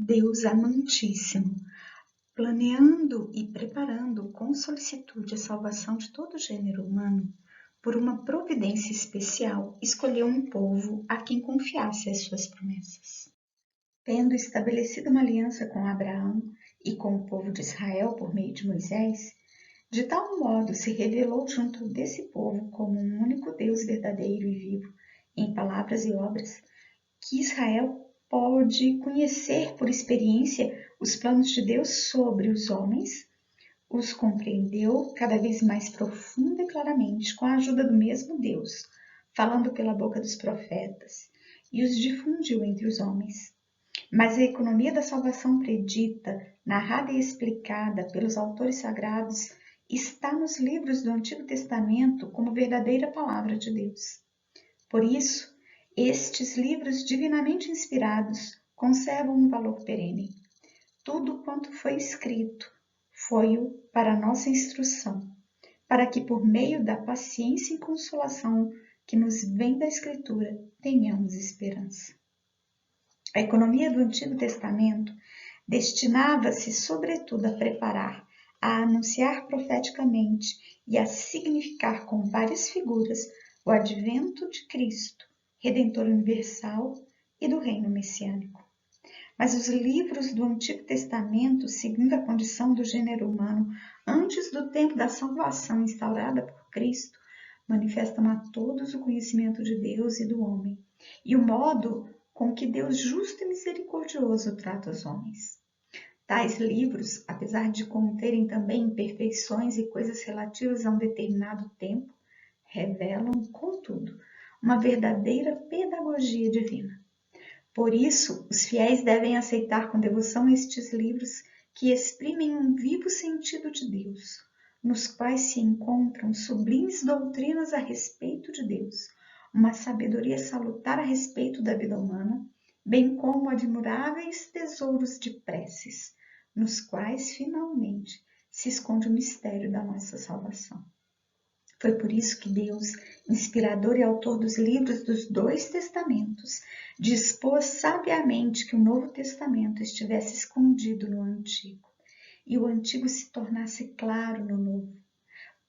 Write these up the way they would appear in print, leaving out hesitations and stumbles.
Deus amantíssimo, planeando e preparando com solicitude a salvação de todo o gênero humano, por uma providência especial, escolheu um povo a quem confiasse as suas promessas. Tendo estabelecido uma aliança com Abraão e com o povo de Israel por meio de Moisés, de tal modo se revelou junto desse povo como um único Deus verdadeiro e vivo, em palavras e obras, que Israel pode conhecer por experiência os planos de Deus sobre os homens, os compreendeu cada vez mais profunda e claramente com a ajuda do mesmo Deus, falando pela boca dos profetas, e os difundiu entre os homens. Mas a economia da salvação predita, narrada e explicada pelos autores sagrados, está nos livros do Antigo Testamento como verdadeira palavra de Deus. Por isso, estes livros divinamente inspirados conservam um valor perene. Tudo quanto foi escrito foi-o para nossa instrução, para que por meio da paciência e consolação que nos vem da Escritura, tenhamos esperança. A economia do Antigo Testamento destinava-se sobretudo a preparar, a anunciar profeticamente e a significar com várias figuras o advento de Cristo, Redentor universal e do reino messiânico. Mas os livros do Antigo Testamento, segundo a condição do gênero humano, antes do tempo da salvação instaurada por Cristo, manifestam a todos o conhecimento de Deus e do homem, e o modo com que Deus justo e misericordioso trata os homens. Tais livros, apesar de conterem também imperfeições e coisas relativas a um determinado tempo, revelam, contudo, uma verdadeira pedagogia divina. Por isso, os fiéis devem aceitar com devoção estes livros que exprimem um vivo sentido de Deus, nos quais se encontram sublimes doutrinas a respeito de Deus, uma sabedoria salutar a respeito da vida humana, bem como admiráveis tesouros de preces, nos quais, finalmente, se esconde o mistério da nossa salvação. Foi por isso que Deus, inspirador e autor dos livros dos dois testamentos, dispôs sabiamente que o Novo Testamento estivesse escondido no Antigo, e o Antigo se tornasse claro no Novo.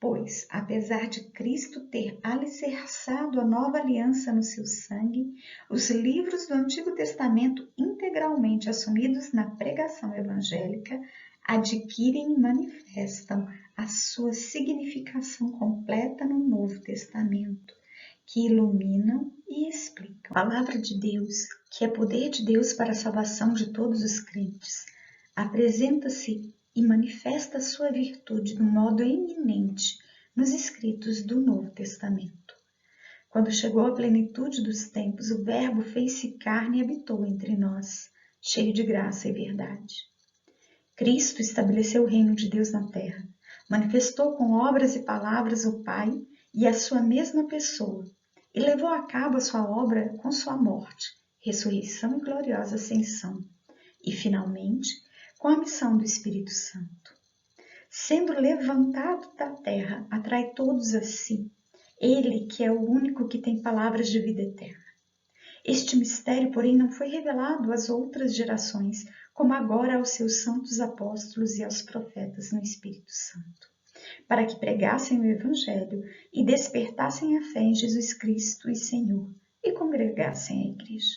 Pois, apesar de Cristo ter alicerçado a nova aliança no seu sangue, os livros do Antigo Testamento, integralmente assumidos na pregação evangélica, adquirem e manifestam a sua significação completa no Novo Testamento, que iluminam e explicam. A palavra de Deus, que é poder de Deus para a salvação de todos os crentes, apresenta-se e manifesta a sua virtude de um modo eminente nos escritos do Novo Testamento. Quando chegou a plenitude dos tempos, o Verbo fez-se carne e habitou entre nós, cheio de graça e verdade. Cristo estabeleceu o reino de Deus na terra, manifestou com obras e palavras o Pai e a sua mesma pessoa, e levou a cabo a sua obra com sua morte, ressurreição e gloriosa ascensão, e, finalmente, com a missão do Espírito Santo. Sendo levantado da terra, atrai todos a si, ele que é o único que tem palavras de vida eterna. Este mistério, porém, não foi revelado às outras gerações, como agora aos seus santos apóstolos e aos profetas no Espírito Santo, para que pregassem o Evangelho e despertassem a fé em Jesus Cristo e Senhor, e congregassem a igreja.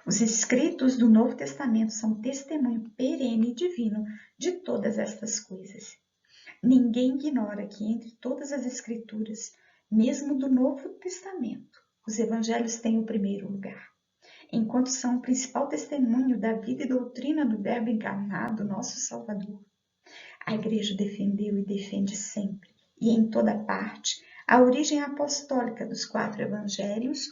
Os escritos do Novo Testamento são testemunho perene e divino de todas estas coisas. Ninguém ignora que entre todas as escrituras, mesmo do Novo Testamento, os evangelhos têm o primeiro lugar, enquanto são o principal testemunho da vida e doutrina do Verbo encarnado, nosso Salvador. A Igreja defendeu e defende sempre, e em toda parte, a origem apostólica dos 4 evangelhos.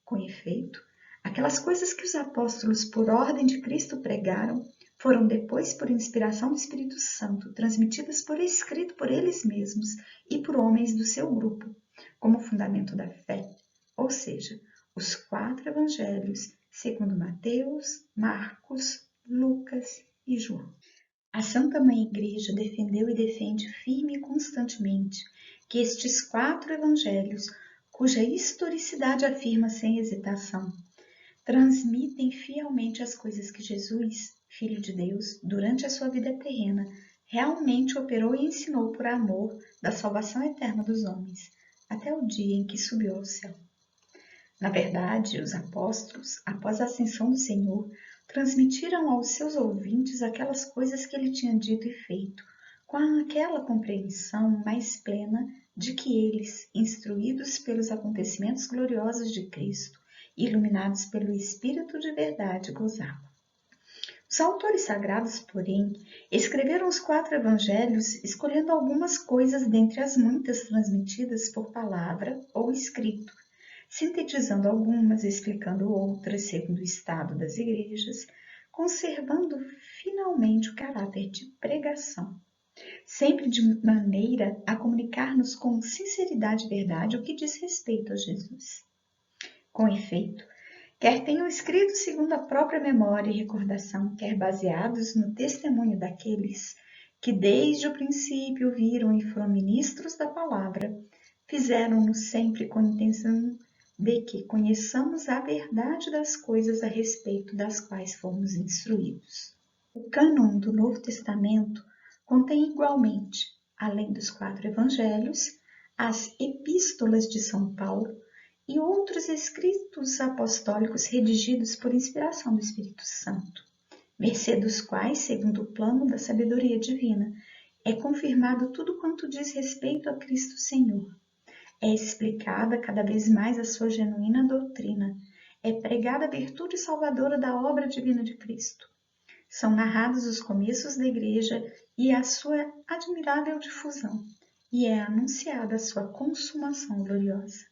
Com efeito, aquelas coisas que os apóstolos, por ordem de Cristo, pregaram, foram depois, por inspiração do Espírito Santo, transmitidas por escrito por eles mesmos e por homens do seu grupo, como fundamento da fé, ou seja, os 4 evangelhos, segundo Mateus, Marcos, Lucas e João. A Santa Mãe Igreja defendeu e defende firme e constantemente que estes 4 evangelhos, cuja historicidade afirma sem hesitação, transmitem fielmente as coisas que Jesus, Filho de Deus, durante a sua vida terrena, realmente operou e ensinou por amor da salvação eterna dos homens, até o dia em que subiu ao céu. Na verdade, os apóstolos, após a ascensão do Senhor, transmitiram aos seus ouvintes aquelas coisas que ele tinha dito e feito, com aquela compreensão mais plena de que eles, instruídos pelos acontecimentos gloriosos de Cristo, iluminados pelo Espírito de verdade, gozavam. Os autores sagrados, porém, escreveram os 4 evangelhos escolhendo algumas coisas dentre as muitas transmitidas por palavra ou escrito, sintetizando algumas, explicando outras segundo o estado das igrejas, conservando finalmente o caráter de pregação, sempre de maneira a comunicar-nos com sinceridade e verdade o que diz respeito a Jesus. Com efeito, quer tenham escrito segundo a própria memória e recordação, quer baseados no testemunho daqueles que desde o princípio viram e foram ministros da palavra, fizeram-no sempre com a intenção de que conheçamos a verdade das coisas a respeito das quais fomos instruídos. O cânon do Novo Testamento contém igualmente, além dos 4 evangelhos, as epístolas de São Paulo e outros escritos apostólicos redigidos por inspiração do Espírito Santo, mercê dos quais, segundo o plano da sabedoria divina, é confirmado tudo quanto diz respeito a Cristo Senhor. É explicada cada vez mais a sua genuína doutrina, é pregada a virtude salvadora da obra divina de Cristo. São narrados os começos da Igreja e a sua admirável difusão, e é anunciada a sua consumação gloriosa.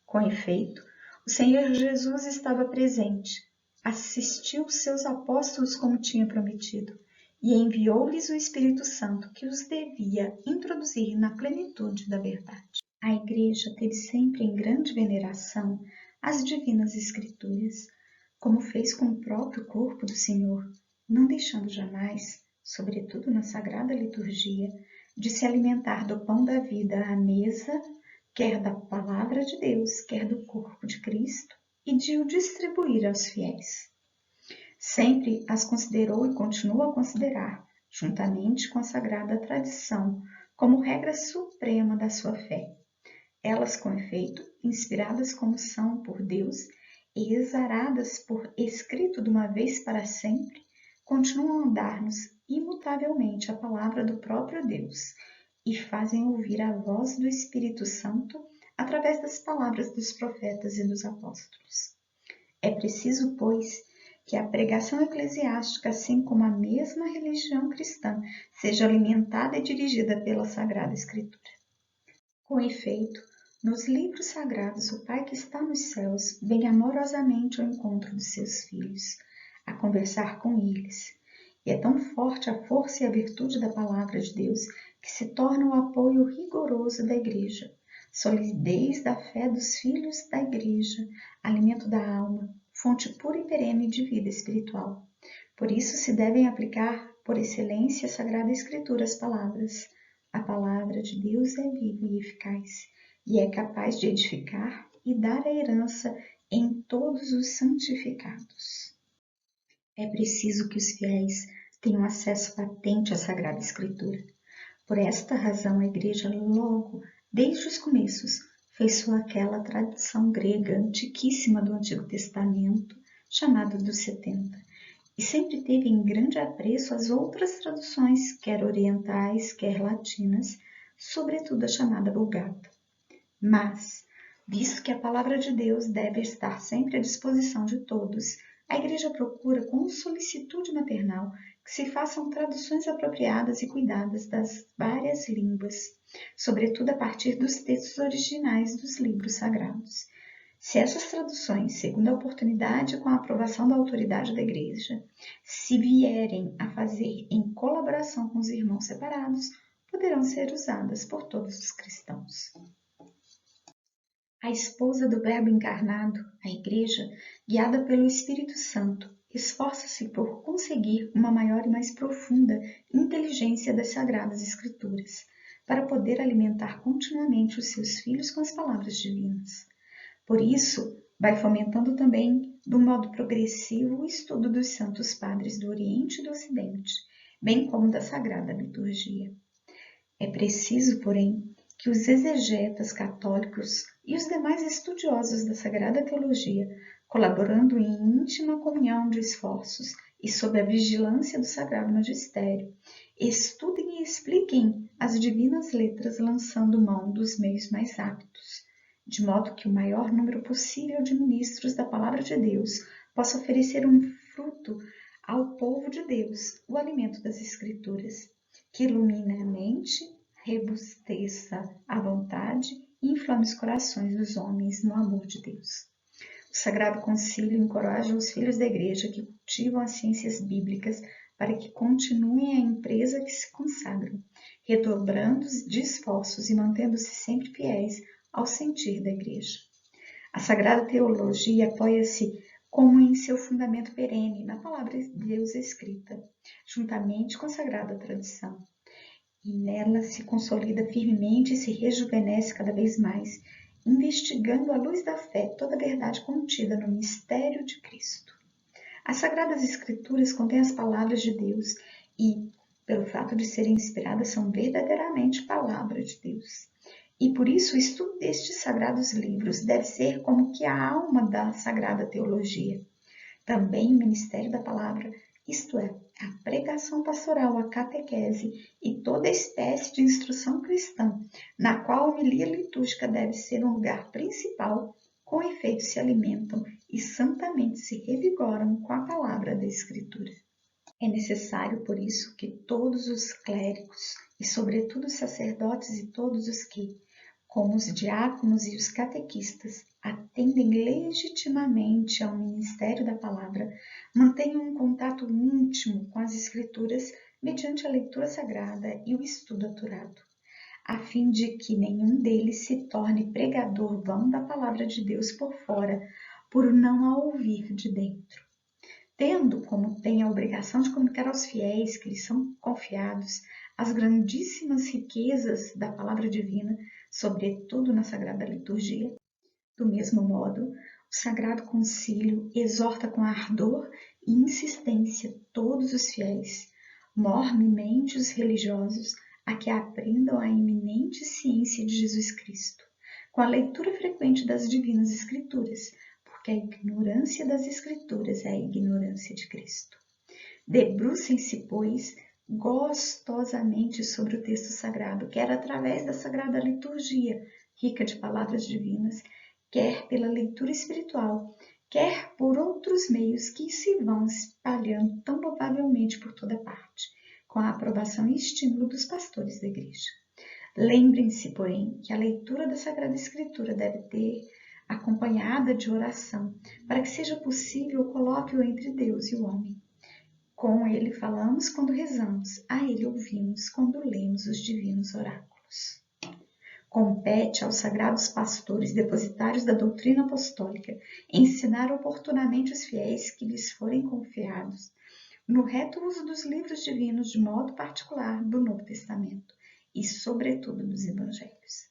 Com efeito, o Senhor Jesus estava presente, assistiu seus apóstolos como tinha prometido, e enviou-lhes o Espírito Santo que os devia introduzir na plenitude da verdade. A Igreja teve sempre em grande veneração as divinas Escrituras, como fez com o próprio corpo do Senhor, não deixando jamais, sobretudo na Sagrada Liturgia, de se alimentar do pão da vida à mesa, quer da Palavra de Deus, quer do corpo de Cristo, e de o distribuir aos fiéis. Sempre as considerou e continua a considerar, juntamente com a Sagrada Tradição, como regra suprema da sua fé. Elas, com efeito, inspiradas como são por Deus e exaradas por escrito de uma vez para sempre, continuam a dar-nos imutavelmente a palavra do próprio Deus e fazem ouvir a voz do Espírito Santo através das palavras dos profetas e dos apóstolos. É preciso, pois, que a pregação eclesiástica, assim como a mesma religião cristã, seja alimentada e dirigida pela Sagrada Escritura. Com efeito, nos livros sagrados, o Pai que está nos céus vem amorosamente ao encontro dos seus filhos, a conversar com eles. E é tão forte a força e a virtude da palavra de Deus que se torna o apoio rigoroso da Igreja, solidez da fé dos filhos da Igreja, alimento da alma, fonte pura e perene de vida espiritual. Por isso se devem aplicar, por excelência, a Sagrada Escritura as palavras. A palavra de Deus é viva e eficaz, e é capaz de edificar e dar a herança em todos os santificados. É preciso que os fiéis tenham acesso patente à Sagrada Escritura. Por esta razão, a Igreja, logo, desde os começos, fez sua aquela tradição grega antiquíssima do Antigo Testamento, chamada dos 70, e sempre teve em grande apreço as outras traduções, quer orientais, quer latinas, sobretudo a chamada Vulgata. Mas, visto que a palavra de Deus deve estar sempre à disposição de todos, a Igreja procura com solicitude maternal que se façam traduções apropriadas e cuidadas das várias línguas, sobretudo a partir dos textos originais dos livros sagrados. Se essas traduções, segundo a oportunidade e com a aprovação da autoridade da Igreja, se vierem a fazer em colaboração com os irmãos separados, poderão ser usadas por todos os cristãos. A esposa do Verbo encarnado, a Igreja, guiada pelo Espírito Santo, esforça-se por conseguir uma maior e mais profunda inteligência das Sagradas Escrituras, para poder alimentar continuamente os seus filhos com as palavras divinas. Por isso, vai fomentando também do modo progressivo o estudo dos Santos Padres do Oriente e do Ocidente, bem como da Sagrada Liturgia. É preciso, porém, que os exegetas católicos e os demais estudiosos da Sagrada Teologia, colaborando em íntima comunhão de esforços e sob a vigilância do Sagrado Magistério, estudem e expliquem as divinas letras lançando mão dos meios mais aptos, de modo que o maior número possível de ministros da Palavra de Deus possa oferecer um fruto ao povo de Deus, o alimento das Escrituras, que ilumine a mente, rebusteça a vontade e inflame os corações dos homens no amor de Deus. O Sagrado Concílio encoraja os filhos da Igreja que cultivam as ciências bíblicas para que continuem a empresa que se consagram, redobrando de esforços e mantendo-se sempre fiéis ao sentir da Igreja. A Sagrada Teologia apoia-se como em seu fundamento perene na Palavra de Deus escrita, juntamente com a Sagrada Tradição. E nela se consolida firmemente e se rejuvenesce cada vez mais, investigando à luz da fé toda a verdade contida no mistério de Cristo. As Sagradas Escrituras contêm as palavras de Deus e, pelo fato de serem inspiradas, são verdadeiramente palavra de Deus. E por isso o estudo destes sagrados livros deve ser como que a alma da Sagrada Teologia. Também o ministério da palavra, isto é, a pregação pastoral, a catequese e toda espécie de instrução cristã, na qual a homilia litúrgica deve ser um lugar principal, com efeito se alimentam e santamente se revigoram com a palavra da Escritura. É necessário, por isso, que todos os clérigos, e sobretudo os sacerdotes e todos os que, como os diáconos e os catequistas, atendem legitimamente ao ministério da palavra, mantenham um contato íntimo com as Escrituras mediante a leitura sagrada e o estudo aturado, a fim de que nenhum deles se torne pregador vão da palavra de Deus por fora, por não a ouvir de dentro. Tendo, como tem a obrigação de comunicar aos fiéis que lhes são confiados as grandíssimas riquezas da palavra divina, sobretudo na Sagrada Liturgia, do mesmo modo, o Sagrado Concílio exorta com ardor e insistência todos os fiéis, mormemente os religiosos, a que aprendam a eminente ciência de Jesus Cristo, com a leitura frequente das Divinas Escrituras, porque a ignorância das Escrituras é a ignorância de Cristo. Debrucem-se, pois, gostosamente sobre o texto sagrado, quer através da Sagrada Liturgia, rica de palavras divinas, quer pela leitura espiritual, quer por outros meios que se vão espalhando tão louvavelmente por toda parte, com a aprovação e estímulo dos pastores da Igreja. Lembrem-se, porém, que a leitura da Sagrada Escritura deve ter acompanhada de oração, para que seja possível o colóquio entre Deus e o homem. Com ele falamos quando rezamos, a ele ouvimos quando lemos os divinos oráculos. Compete aos sagrados pastores, depositários da doutrina apostólica, ensinar oportunamente os fiéis que lhes forem confiados, no reto uso dos livros divinos, de modo particular do Novo Testamento e, sobretudo, dos Evangelhos.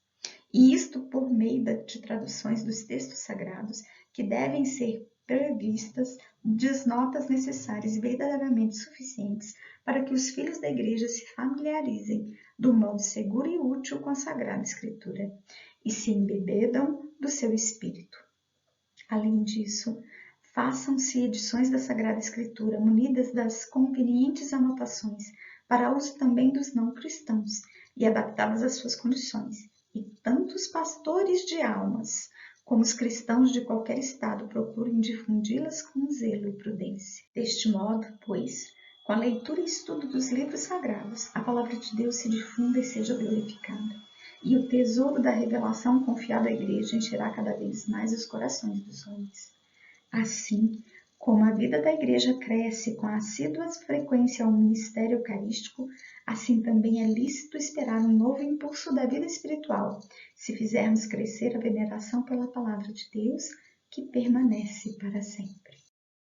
E isto por meio de traduções dos textos sagrados, que devem ser previstas das notas necessárias e verdadeiramente suficientes para que os filhos da Igreja se familiarizem do modo seguro e útil com a Sagrada Escritura e se embebedam do seu espírito. Além disso, façam-se edições da Sagrada Escritura munidas das convenientes anotações para uso também dos não cristãos e adaptadas às suas condições, e tanto os pastores de almas como os cristãos de qualquer estado procurem difundi-las com zelo e prudência. Deste modo, pois, com a leitura e estudo dos livros sagrados, a palavra de Deus se difunda e seja glorificada, e o tesouro da revelação confiado à Igreja encherá cada vez mais os corações dos homens. Assim, como a vida da Igreja cresce com a assídua frequência ao ministério eucarístico, assim também é lícito esperar um novo impulso da vida espiritual, se fizermos crescer a veneração pela palavra de Deus, que permanece para sempre.